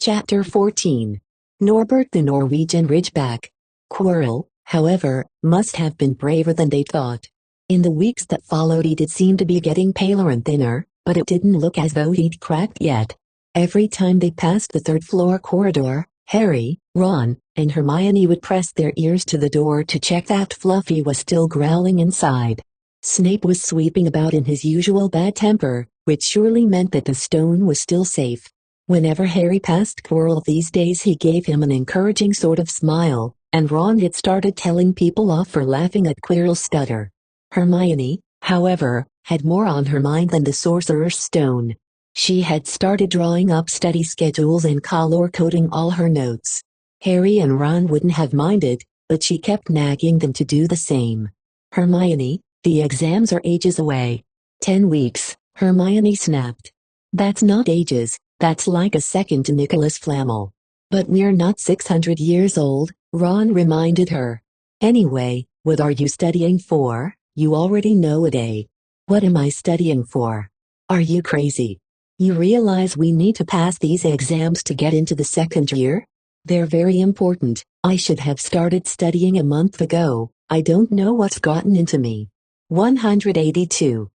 Chapter 14. Norbert the Norwegian Ridgeback. Quirrell, however, must have been braver than they thought. In the weeks that followed he did seem to be getting paler and thinner, but it didn't look as though he'd cracked yet. Every time they passed the third-floor corridor, Harry, Ron, and Hermione would press their ears to the door to check that Fluffy was still growling inside. Snape was sweeping about in his usual bad temper, which surely meant that the stone was still safe. Whenever Harry passed Quirrell these days he gave him an encouraging sort of smile, and Ron had started telling people off for laughing at Quirrell's stutter. Hermione, however, had more on her mind than the Sorcerer's Stone. She had started drawing up study schedules and color-coding all her notes. Harry and Ron wouldn't have minded, but she kept nagging them to do the same. "Hermione, the exams are ages away." 10 weeks, Hermione snapped. "That's not ages. That's like a second to Nicholas Flamel." "But we're not 600 years old," Ron reminded her. "Anyway, what are you studying for? You already know it, eh?" "What am I studying for? Are you crazy? You realize we need to pass these exams to get into the second year? They're very important. I should have started studying a month ago. I don't know what's gotten into me." 182.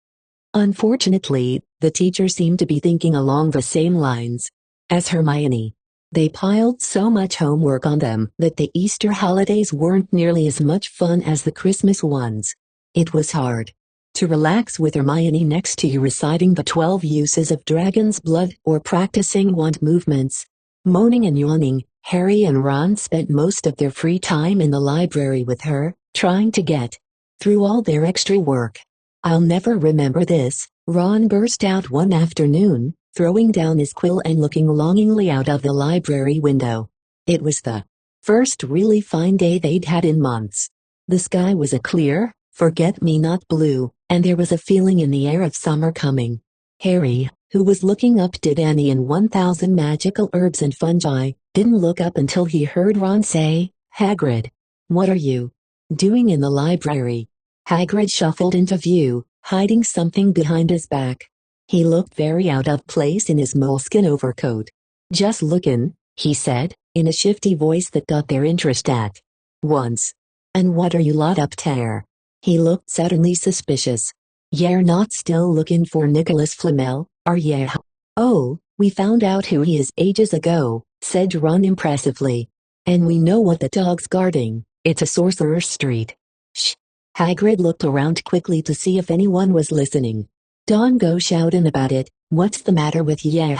Unfortunately, the teacher seemed to be thinking along the same lines as Hermione. They piled so much homework on them that the Easter holidays weren't nearly as much fun as the Christmas ones. It was hard to relax with Hermione next to you reciting the 12 uses of dragon's blood or practicing wand movements. Moaning and yawning, Harry and Ron spent most of their free time in the library with her, trying to get through all their extra work. "I'll never remember this," Ron burst out one afternoon, throwing down his quill and looking longingly out of the library window. It was the first really fine day they'd had in months. The sky was a clear, forget-me-not blue, and there was a feeling in the air of summer coming. Harry, who was looking up Did Annie in 1000 Magical Herbs and Fungi, didn't look up until he heard Ron say, "Hagrid, what are you doing in the library?" Hagrid shuffled into view, hiding something behind his back. He looked very out of place in his moleskin overcoat. "Just lookin'," he said, in a shifty voice that got their interest at once. "And what are you lot up ter?" He looked suddenly suspicious. "You're not still lookin' for Nicholas Flamel, are ye?" "Oh, we found out who he is ages ago," said Ron impressively. "And we know what the dog's guarding. It's a Sorcerer's Street." "Shh." Hagrid looked around quickly to see if anyone was listening. "Don't go shouting about it. What's the matter with ye?"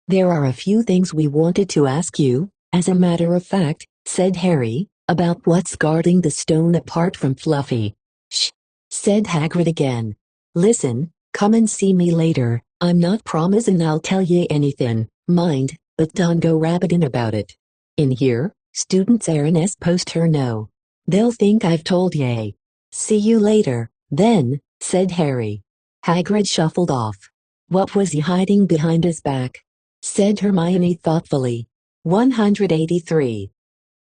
"There are a few things we wanted to ask you, as a matter of fact," said Harry, "about what's guarding the stone apart from Fluffy." "Shh," said Hagrid again. "Listen, come and see me later. I'm not promising I'll tell ye anything, mind, but don't go rabbiting about it. In here, students aren't supposed to know. They'll think I've told ye." "See you later, then," said Harry. Hagrid shuffled off. "What was he hiding behind his back?" said Hermione thoughtfully. 183.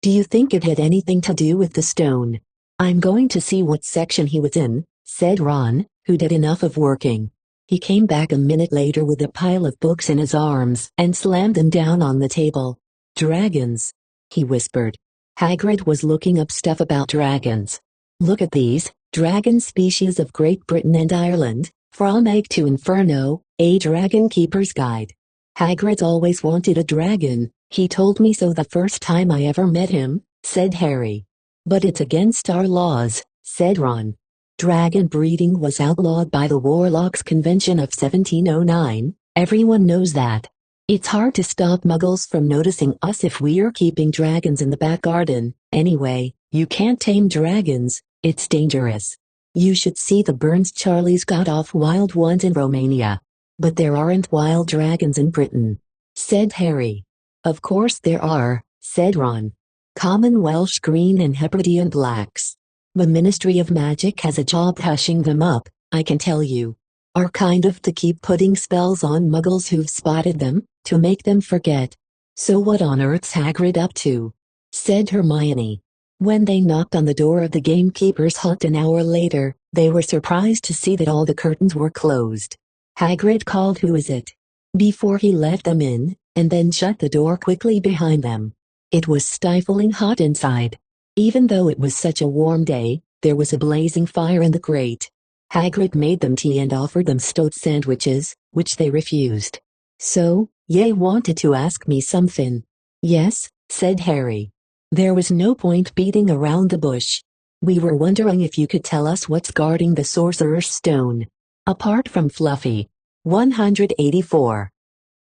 "Do you think it had anything to do with the stone?" "I'm going to see what section he was in," said Ron, who'd had enough of working. He came back a minute later with a pile of books in his arms and slammed them down on the table. "Dragons," he whispered. Hagrid was looking up stuff about dragons. "Look at these, dragon species of Great Britain and Ireland, from Egg to Inferno, a Dragon Keeper's Guide. Hagrid's always wanted a dragon, he told me so the first time I ever met him," said Harry. "But it's against our laws," said Ron. "Dragon breeding was outlawed by the Warlocks Convention of 1709, everyone knows that. It's hard to stop Muggles from noticing us if we're keeping dragons in the back garden. Anyway, you can't tame dragons. It's dangerous. You should see the burns Charlie's got off wild ones in Romania. But there aren't wild dragons in Britain," said Harry. "Of course there are," said Ron. "Common Welsh green and Hebridean blacks. The Ministry of Magic has a job hushing them up, I can tell you. Are kind of to keep putting spells on Muggles who've spotted them, to make them forget." "So what on earth's Hagrid up to?" said Hermione. When they knocked on the door of the gamekeeper's hut an hour later, they were surprised to see that all the curtains were closed. Hagrid called, "Who is it?" before he let them in, and then shut the door quickly behind them. It was stifling hot inside. Even though it was such a warm day, there was a blazing fire in the grate. Hagrid made them tea and offered them stowed sandwiches, which they refused. "So, ye wanted to ask me something?" "Yes," said Harry. There was no point beating around the bush. "We were wondering if you could tell us what's guarding the Sorcerer's Stone. Apart from Fluffy." 184.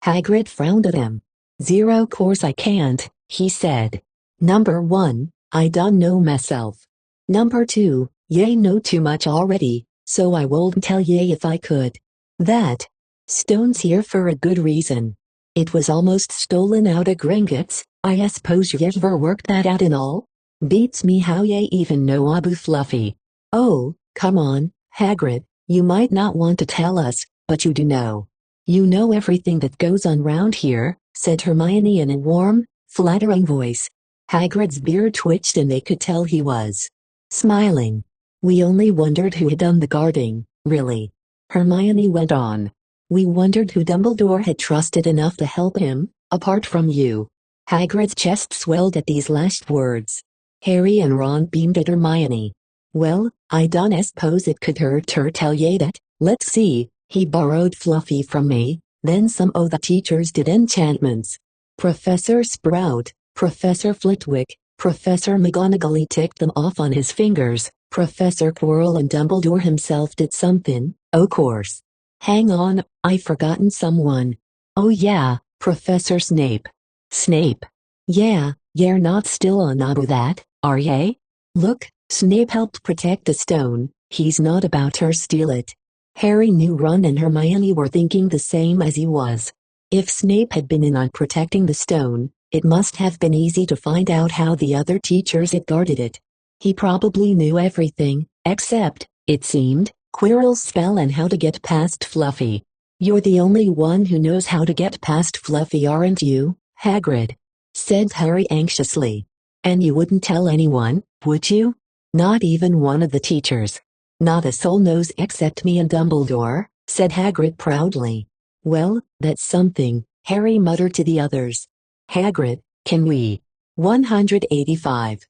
Hagrid frowned at him. "Zero course I can't," he said. "Number 1, I don't know myself. Number 2, ye know too much already, so I wouldn't tell ye if I could. That stone's here for a good reason. It was almost stolen out of Gringotts. I suppose ye ever worked that out and all? Beats me how ye even know Abu Fluffy." "Oh, come on, Hagrid, you might not want to tell us, but you do know. You know everything that goes on round here," said Hermione in a warm, flattering voice. Hagrid's beard twitched and they could tell he was smiling. "We only wondered who had done the guarding, really," Hermione went on. "We wondered who Dumbledore had trusted enough to help him, apart from you." Hagrid's chest swelled at these last words. Harry and Ron beamed at Hermione. "Well, I don't suppose it could hurt to tell ye that. Let's see, he borrowed Fluffy from me, then some o' the teachers did enchantments. Professor Sprout, Professor Flitwick, Professor McGonagall ticked them off on his fingers, Professor Quirrell and Dumbledore himself did something, o' course. Hang on, I've forgotten someone. Oh yeah, Professor Snape." "Snape? Yeah, you're not still on Abu that, are ye? Look, Snape helped protect the stone, he's not about to steal it." Harry knew Ron and Hermione were thinking the same as he was. If Snape had been in on protecting the stone, it must have been easy to find out how the other teachers had guarded it. He probably knew everything, except, it seemed, Quirrell's spell and how to get past Fluffy. "You're the only one who knows how to get past Fluffy, aren't you, Hagrid?" said Harry anxiously. "And you wouldn't tell anyone, would you? Not even one of the teachers?" "Not a soul knows except me and Dumbledore," said Hagrid proudly. "Well, that's something," Harry muttered to the others. "Hagrid, can we?" 185.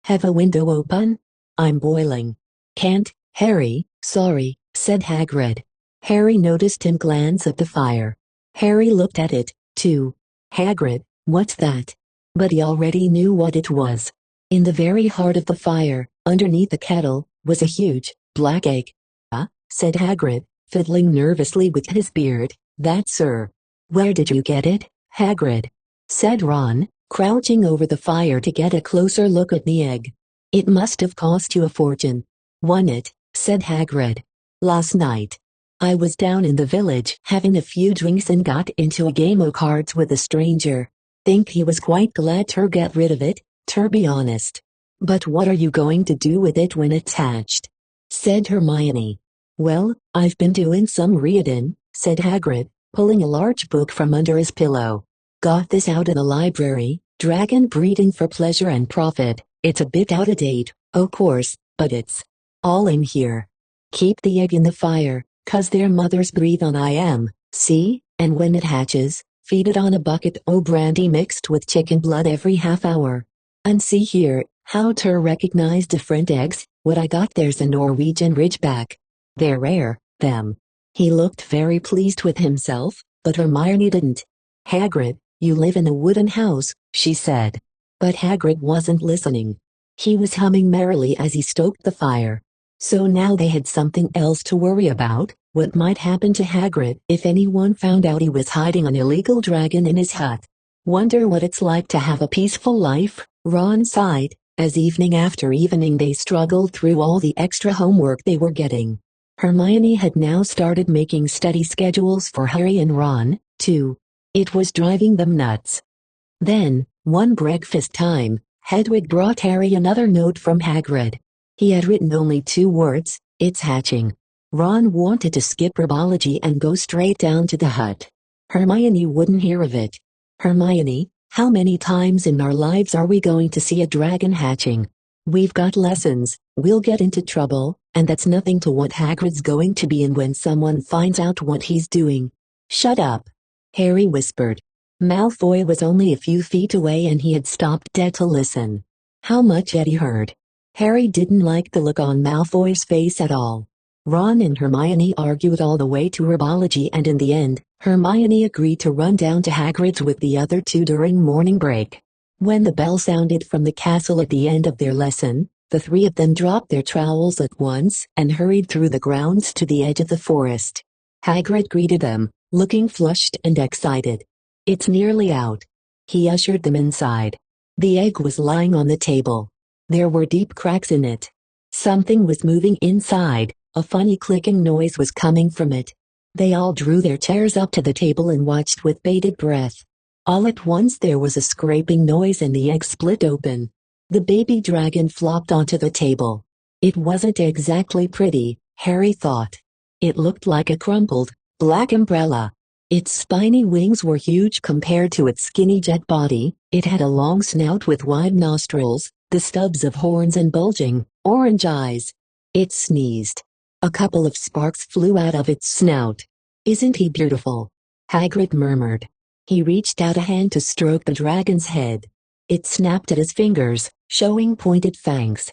"Have a window open? I'm boiling." "Can't, Harry, sorry," said Hagrid. Harry noticed him glance at the fire. Harry looked at it, too. "Hagrid, what's that?" But he already knew what it was. In the very heart of the fire, underneath the kettle, was a huge, black egg. Said Hagrid, fiddling nervously with his beard. "That's sir." "Where did you get it, Hagrid?" said Ron, crouching over the fire to get a closer look at the egg. "It must have cost you a fortune." "Won it," said Hagrid. "Last night. I was down in the village having a few drinks and got into a game of cards with a stranger. Think he was quite glad to get rid of it, to be honest." "But what are you going to do with it when it's hatched?" said Hermione. "Well, I've been doing some reading," said Hagrid, pulling a large book from under his pillow. "Got this out of the library, Dragon Breeding for Pleasure and Profit. It's a bit out of date, of course, but it's all in here. Keep the egg in the fire, 'cause their mothers breathe on see, and when it hatches, feed it on a bucket o' brandy mixed with chicken blood every half hour. And see here, how to recognize different eggs. What I got there's a Norwegian Ridgeback. They're rare, them." He looked very pleased with himself, but Hermione didn't. "Hagrid, you live in a wooden house," she said. But Hagrid wasn't listening. He was humming merrily as he stoked the fire. So now they had something else to worry about. What might happen to Hagrid if anyone found out he was hiding an illegal dragon in his hut? "Wonder what it's like to have a peaceful life," Ron sighed, as evening after evening they struggled through all the extra homework they were getting. Hermione had now started making study schedules for Harry and Ron, too. It was driving them nuts. Then, one breakfast time, Hedwig brought Harry another note from Hagrid. He had written only 2 words, "It's hatching." Ron wanted to skip herbology and go straight down to the hut. Hermione wouldn't hear of it. "Hermione, how many times in our lives are we going to see a dragon hatching? We've got lessons, we'll get into trouble, and that's nothing to what Hagrid's going to be in when someone finds out what he's doing." "Shut up," Harry whispered. Malfoy was only a few feet away and he had stopped dead to listen. How much Eddie heard. Harry didn't like the look on Malfoy's face at all. Ron and Hermione argued all the way to herbology and in the end, Hermione agreed to run down to Hagrid's with the other two during morning break. When the bell sounded from the castle at the end of their lesson, the three of them dropped their trowels at once and hurried through the grounds to the edge of the forest. Hagrid greeted them, looking flushed and excited. "It's nearly out." He ushered them inside. The egg was lying on the table. There were deep cracks in it. Something was moving inside, a funny clicking noise was coming from it. They all drew their chairs up to the table and watched with bated breath. All at once there was a scraping noise and the egg split open. The baby dragon flopped onto the table. It wasn't exactly pretty, Harry thought. It looked like a crumpled, black umbrella. Its spiny wings were huge compared to its skinny jet body. It had a long snout with wide nostrils, the stubs of horns and bulging, orange eyes. It sneezed. A couple of sparks flew out of its snout. "Isn't he beautiful?" Hagrid murmured. He reached out a hand to stroke the dragon's head. It snapped at his fingers, showing pointed fangs.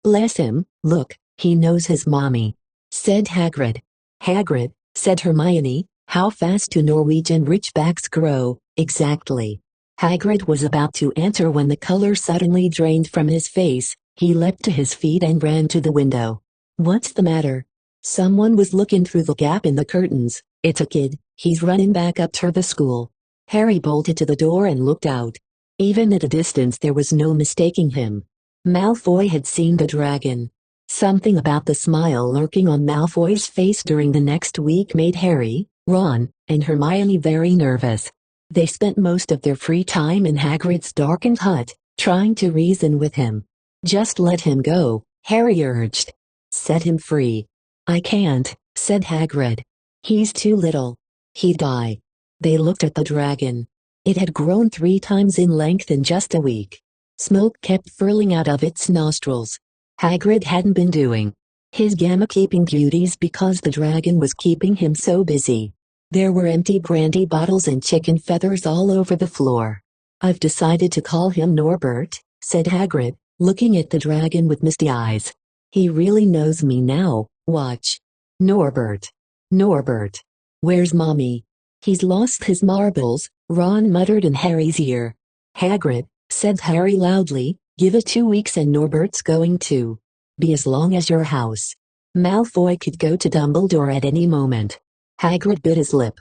"Bless him, look, he knows his mommy," said Hagrid. "Hagrid," said Hermione, "how fast do Norwegian Ridgebacks grow, exactly?" Hagrid was about to answer when the color suddenly drained from his face. He leapt to his feet and ran to the window. "What's the matter?" Someone was looking through the gap in the curtains. "It's a kid, he's running back up to the school." Harry bolted to the door and looked out. Even at a distance there was no mistaking him. Malfoy had seen the dragon. Something about the smile lurking on Malfoy's face during the next week made Harry, Ron, and Hermione very nervous. They spent most of their free time in Hagrid's darkened hut, trying to reason with him. "Just let him go," Harry urged. "Set him free." "I can't," said Hagrid. "He's too little. He'd die." They looked at the dragon. It had grown 3 times in length in just a week. Smoke kept furling out of its nostrils. Hagrid hadn't been doing his gamma-keeping duties because the dragon was keeping him so busy. There were empty brandy bottles and chicken feathers all over the floor. "I've decided to call him Norbert," said Hagrid, looking at the dragon with misty eyes. "He really knows me now, watch." "Norbert. Norbert. Where's Mommy?" "He's lost his marbles," Ron muttered in Harry's ear. "Hagrid," said Harry loudly, "give it 2 weeks and Norbert's going to be as long as your house." Malfoy could go to Dumbledore at any moment. Hagrid bit his lip.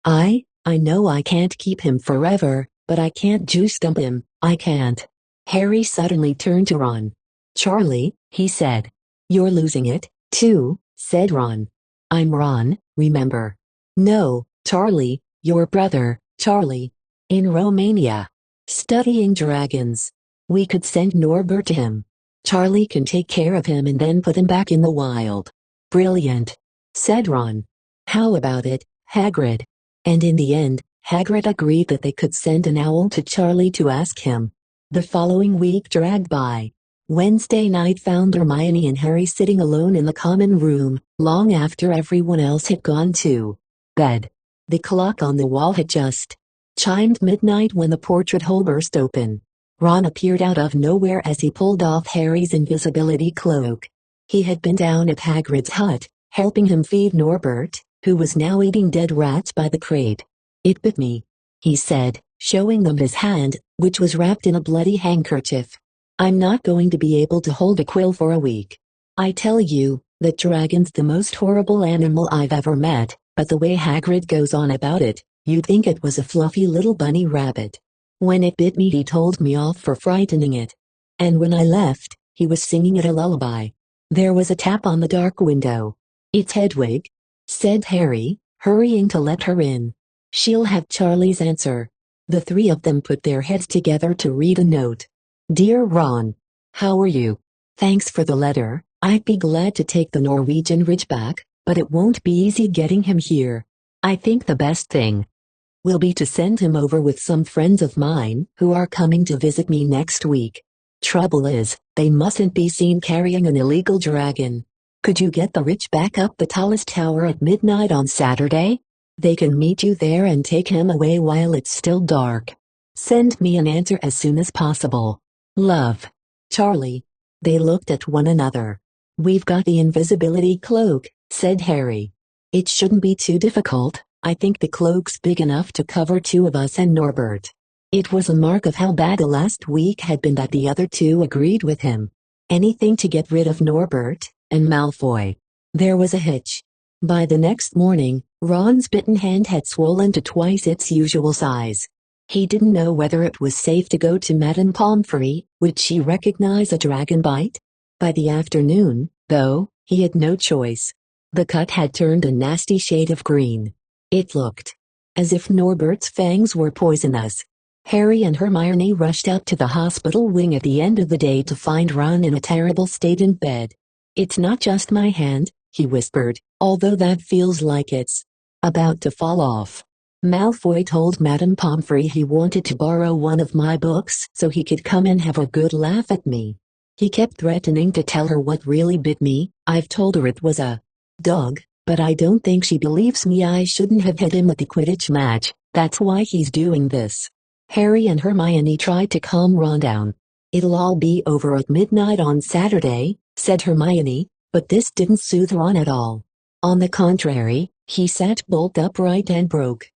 I know I can't keep him forever, but I can't juice dump him, I can't." Harry suddenly turned to Ron. "Charlie," he said. "You're losing it, too," said Ron. "I'm Ron, remember?" "No, Charlie, your brother, Charlie. In Romania. Studying dragons. We could send Norbert to him. Charlie can take care of him and then put him back in the wild." "Brilliant," said Ron. "How about it, Hagrid?" And in the end, Hagrid agreed that they could send an owl to Charlie to ask him. The following week dragged by. Wednesday night found Hermione and Harry sitting alone in the common room, long after everyone else had gone to bed. The clock on the wall had just chimed midnight when the portrait hole burst open. Ron appeared out of nowhere as he pulled off Harry's invisibility cloak. He had been down at Hagrid's hut, helping him feed Norbert, who was now eating dead rats by the crate. "It bit me," he said, showing them his hand, which was wrapped in a bloody handkerchief. "I'm not going to be able to hold a quill for a week. I tell you, that dragon's the most horrible animal I've ever met, but the way Hagrid goes on about it, you'd think it was a fluffy little bunny rabbit. When it bit me he told me off for frightening it. And when I left, he was singing it a lullaby." There was a tap on the dark window. "It's Hedwig," said Harry, hurrying to let her in. "She'll have Charlie's answer." The 3 of them put their heads together to read a note. "Dear Ron. How are you? Thanks for the letter. I'd be glad to take the Norwegian Ridgeback, but it won't be easy getting him here. I think the best thing will be to send him over with some friends of mine who are coming to visit me next week. Trouble is, they mustn't be seen carrying an illegal dragon. Could you get the Ridgeback up the tallest tower at midnight on Saturday? They can meet you there and take him away while it's still dark. Send me an answer as soon as possible. Love. Charlie. They looked at one another. We've got the invisibility cloak, said Harry. It shouldn't be too difficult. I think the cloak's big enough to cover two of us and Norbert. It was a mark of how bad the last week had been that the other two agreed with him. Anything to get rid of Norbert and Malfoy. There was a hitch. By the next morning, Ron's bitten hand had swollen to twice its usual size. He didn't know whether it was safe to go to Madame Pomfrey. Would she recognize a dragon bite? By the afternoon, though, he had no choice. The cut had turned a nasty shade of green. It looked as if Norbert's fangs were poisonous. Harry and Hermione rushed up to the hospital wing at the end of the day to find Ron in a terrible state in bed. "It's not just my hand," he whispered, "although that feels like it's about to fall off. Malfoy told Madame Pomfrey he wanted to borrow one of my books so he could come and have a good laugh at me. He kept threatening to tell her what really bit me. I've told her it was a dog, but I don't think she believes me. I shouldn't have hit him at the Quidditch match. That's why he's doing this." Harry and Hermione tried to calm Ron down. "It'll all be over at midnight on Saturday," said Hermione, but this didn't soothe Ron at all. On the contrary, he sat bolt upright and broke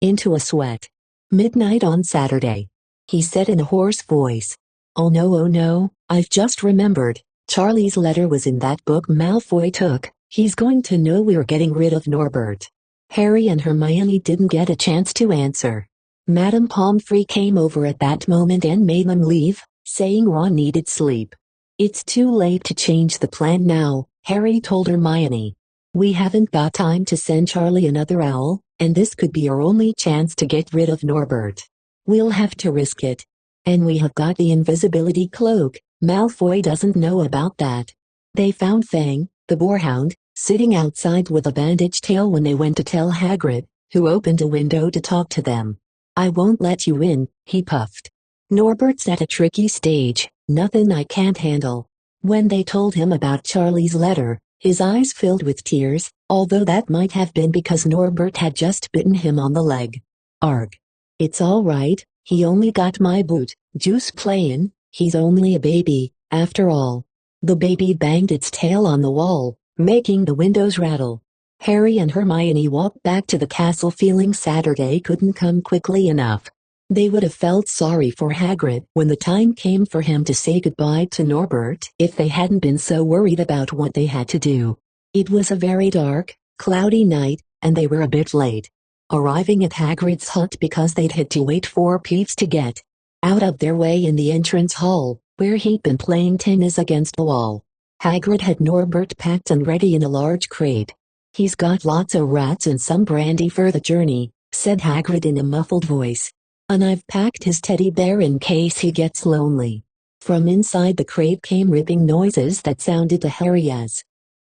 into a sweat. "Midnight on Saturday," he said in a hoarse voice. Oh no, I've just remembered. Charlie's letter was in that book Malfoy took. He's going to know we're getting rid of Norbert." Harry and Hermione didn't get a chance to answer. Madame Pomfrey came over at that moment and made them leave, saying Ron needed sleep. "It's too late to change the plan now," Harry told Hermione. "We haven't got time to send Charlie another owl, and this could be our only chance to get rid of Norbert. We'll have to risk it. And we have got the invisibility cloak. Malfoy doesn't know about that." They found Fang, the boarhound, sitting outside with a bandaged tail when they went to tell Hagrid, who opened a window to talk to them. "I won't let you in," he puffed. "Norbert's at a tricky stage, nothing I can't handle." When they told him about Charlie's letter, his eyes filled with tears, although that might have been because Norbert had just bitten him on the leg. "Arg. It's all right, he only got my boot juice playin', he's only a baby, after all." The baby banged its tail on the wall, making the windows rattle. Harry and Hermione walked back to the castle feeling Saturday couldn't come quickly enough. They would have felt sorry for Hagrid when the time came for him to say goodbye to Norbert if they hadn't been so worried about what they had to do. It was a very dark, cloudy night, and they were a bit late. Arriving at Hagrid's hut because they'd had to wait for Peeves to get out of their way in the entrance hall, where he'd been playing tennis against the wall. Hagrid had Norbert packed and ready in a large crate. "He's got lots of rats and some brandy for the journey," said Hagrid in a muffled voice. "And I've packed his teddy bear in case he gets lonely." From inside the crate came ripping noises that sounded to Harry as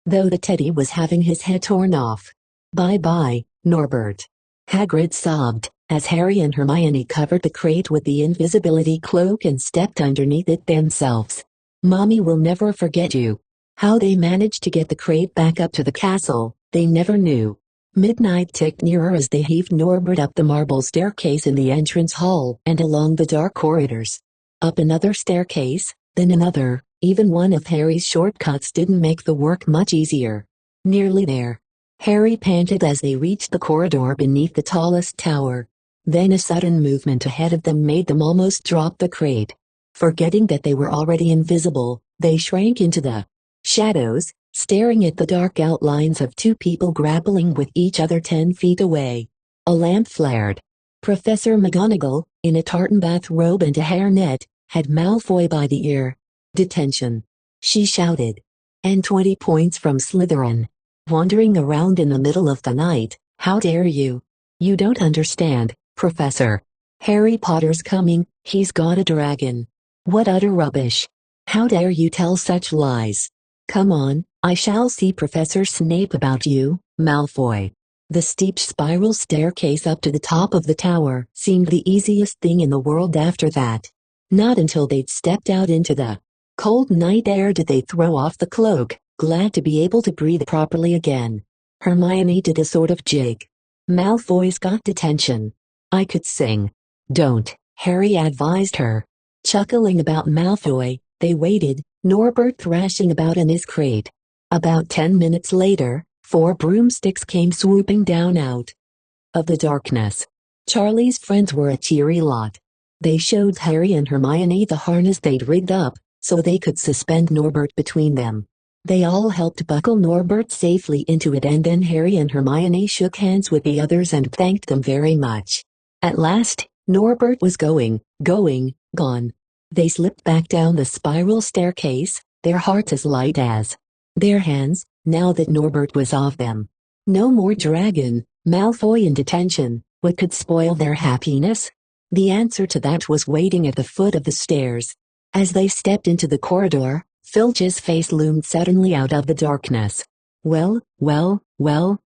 though the teddy was having his head torn off. "Bye-bye, Norbert," Hagrid sobbed, as Harry and Hermione covered the crate with the invisibility cloak and stepped underneath it themselves. "Mommy will never forget you." How they managed to get the crate back up to the castle, they never knew. Midnight ticked nearer as they heaved Norbert up the marble staircase in the entrance hall and along the dark corridors. Up another staircase, then another. Even one of Harry's shortcuts didn't make the work much easier. Nearly there, Harry panted as they reached the corridor beneath the tallest tower. Then a sudden movement ahead of them made them almost drop the crate. Forgetting that they were already invisible, they shrank into the shadows, staring at the dark outlines of two people grappling with each other 10 feet away. A lamp flared. Professor McGonagall, in a tartan bathrobe and a hairnet, had Malfoy by the ear. "Detention!" she shouted. "And 20 points from Slytherin. Wandering around in the middle of the night, how dare you? You don't understand, Professor. Harry Potter's coming, he's got a dragon." "What utter rubbish! How dare you tell such lies? Come on, I shall see Professor Snape about you, Malfoy." The steep spiral staircase up to the top of the tower seemed the easiest thing in the world after that. Not until they'd stepped out into the cold night air did they throw off the cloak, glad to be able to breathe properly again. Hermione did a sort of jig. Malfoy's got detention. I could sing. Don't, Harry advised her. Chuckling about Malfoy, they waited, Norbert thrashing about in his crate. About 10 minutes later, 4 broomsticks came swooping down out of the darkness. Charlie's friends were a cheery lot. They showed Harry and Hermione the harness they'd rigged up, so they could suspend Norbert between them. They all helped buckle Norbert safely into it, and then Harry and Hermione shook hands with the others and thanked them very much. At last, Norbert was gone. They slipped back down the spiral staircase, their hearts as light as their hands, now that Norbert was off them. No more dragon, Malfoy in detention. What could spoil their happiness? The answer to that was waiting at the foot of the stairs. As they stepped into the corridor, Filch's face loomed suddenly out of the darkness. Well,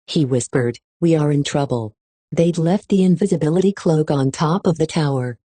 he whispered, we are in trouble. They'd left the invisibility cloak on top of the tower.